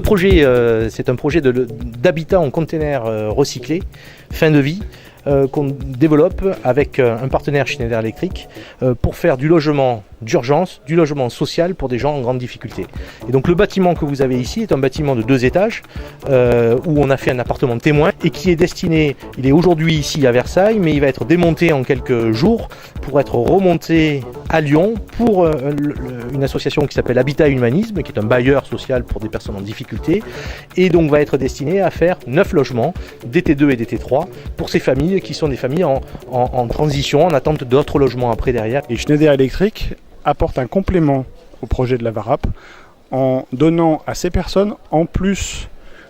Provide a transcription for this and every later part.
projet, c'est un projet d'habitat en container recyclé, fin de vie, qu'on développe avec un partenaire Schneider Electric pour faire du logement d'urgence, du logement social pour des gens en grande difficulté. Et donc le bâtiment que vous avez ici est un bâtiment de 2 étages où on a fait un appartement témoin et qui est destiné, il est aujourd'hui ici à Versailles, mais il va être démonté en quelques jours pour être remonté à Lyon pour une association qui s'appelle Habitat et Humanisme, qui est un bailleur social pour des personnes en difficulté, et donc va être destiné à faire 9 logements, DT2 et DT3, pour ces familles qui sont des familles en transition, en attente d'autres logements après derrière. Et Schneider Electric apporte un complément au projet de la VARAP en donnant à ces personnes, en plus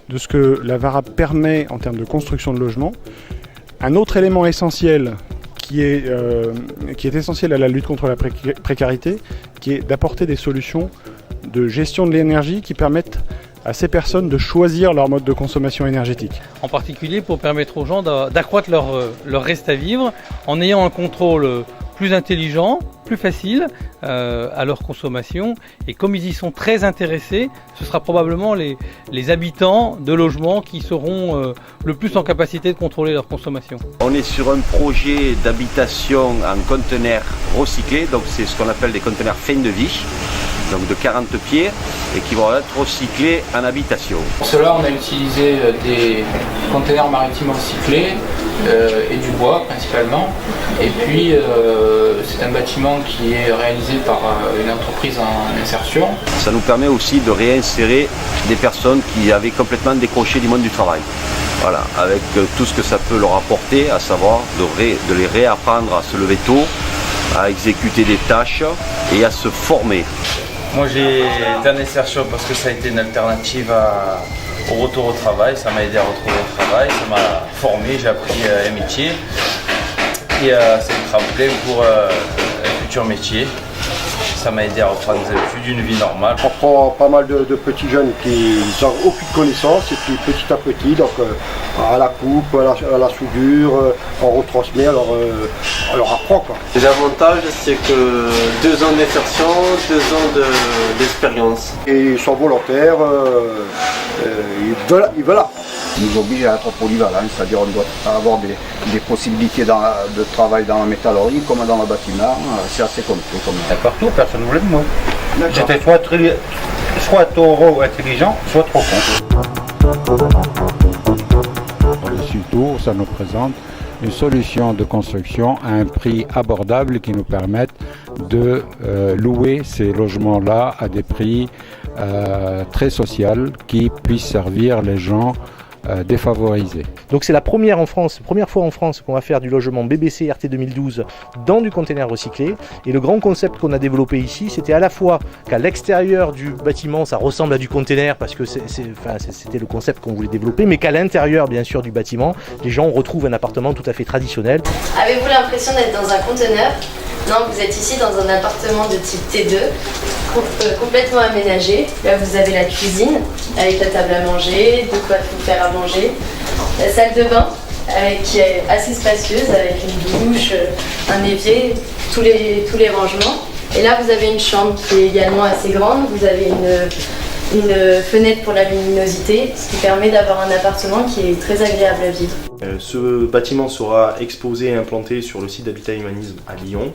de ce que la VARAP permet en termes de construction de logements, un autre élément essentiel qui est essentiel à la lutte contre la précarité, qui est d'apporter des solutions de gestion de l'énergie qui permettent à ces personnes de choisir leur mode de consommation énergétique. En particulier pour permettre aux gens d'accroître leur reste à vivre en ayant un contrôle plus intelligent, plus facile à leur consommation. Et comme ils y sont très intéressés, ce sera probablement les habitants de logements qui seront le plus en capacité de contrôler leur consommation. On est sur un projet d'habitation en conteneurs recyclés, donc c'est ce qu'on appelle des conteneurs fin de vie, donc de 40 pieds, et qui vont être recyclés en habitation. Pour cela, on a utilisé des conteneurs maritimes recyclés et du bois principalement. Et puis, c'est un bâtiment qui est réalisé par une entreprise en insertion. Ça nous permet aussi de réinsérer des personnes qui avaient complètement décroché du monde du travail. Voilà, avec tout ce que ça peut leur apporter, à savoir de les réapprendre à se lever tôt, à exécuter des tâches et à se former. Moi j'ai été en insertion parce que ça a été une alternative au retour au travail, ça m'a aidé à retrouver le travail, ça m'a formé, j'ai appris un métier et c'est un tremplin pour un futur métier. Ça m'a aidé à reprendre des habitudes, une vie normale. On prend pas mal de petits jeunes qui n'ont aucune connaissance et puis petit à petit, donc à la coupe, à la soudure, on retransmet, alors on leur apprend quoi. L'avantage c'est que 2 ans d'insertion, 2 ans d'expérience. Et ils sont volontaires, ils veulent là. Ils nous obligent à être polyvalents, c'est-à-dire on doit avoir des possibilités de travail dans la métallurgie comme dans le bâtiment, c'est assez complet. Partout, personne ne voulait de moi. J'étais soit trop intelligent, soit trop con. Surtout, ça nous présente une solution de construction à un prix abordable qui nous permette de louer ces logements-là à des prix très sociaux qui puissent servir les gens défavorisés. Donc c'est la première fois en France qu'on va faire du logement BBC RT 2012 dans du container recyclé. Et le grand concept qu'on a développé ici, c'était à la fois qu'à l'extérieur du bâtiment, ça ressemble à du container parce que c'était le concept qu'on voulait développer, mais qu'à l'intérieur, bien sûr, du bâtiment, les gens retrouvent un appartement tout à fait traditionnel. Avez-vous l'impression d'être dans un conteneur ? Non, vous êtes ici dans un appartement de type T2, complètement aménagé. Là, vous avez la cuisine avec la table à manger, de quoi vous faire à manger. La salle de bain qui est assez spacieuse avec une douche, un évier, tous les rangements. Et là, vous avez une chambre qui est également assez grande. Vous avez une fenêtre pour la luminosité, ce qui permet d'avoir un appartement qui est très agréable à vivre. Ce bâtiment sera exposé et implanté sur le site d'Habitat et Humanisme à Lyon.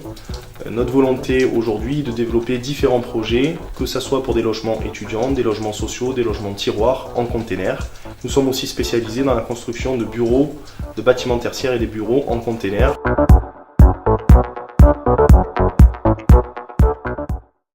Notre volonté aujourd'hui est de développer différents projets, que ce soit pour des logements étudiants, des logements sociaux, des logements tiroirs en container. Nous sommes aussi spécialisés dans la construction de bureaux, de bâtiments tertiaires et des bureaux en container.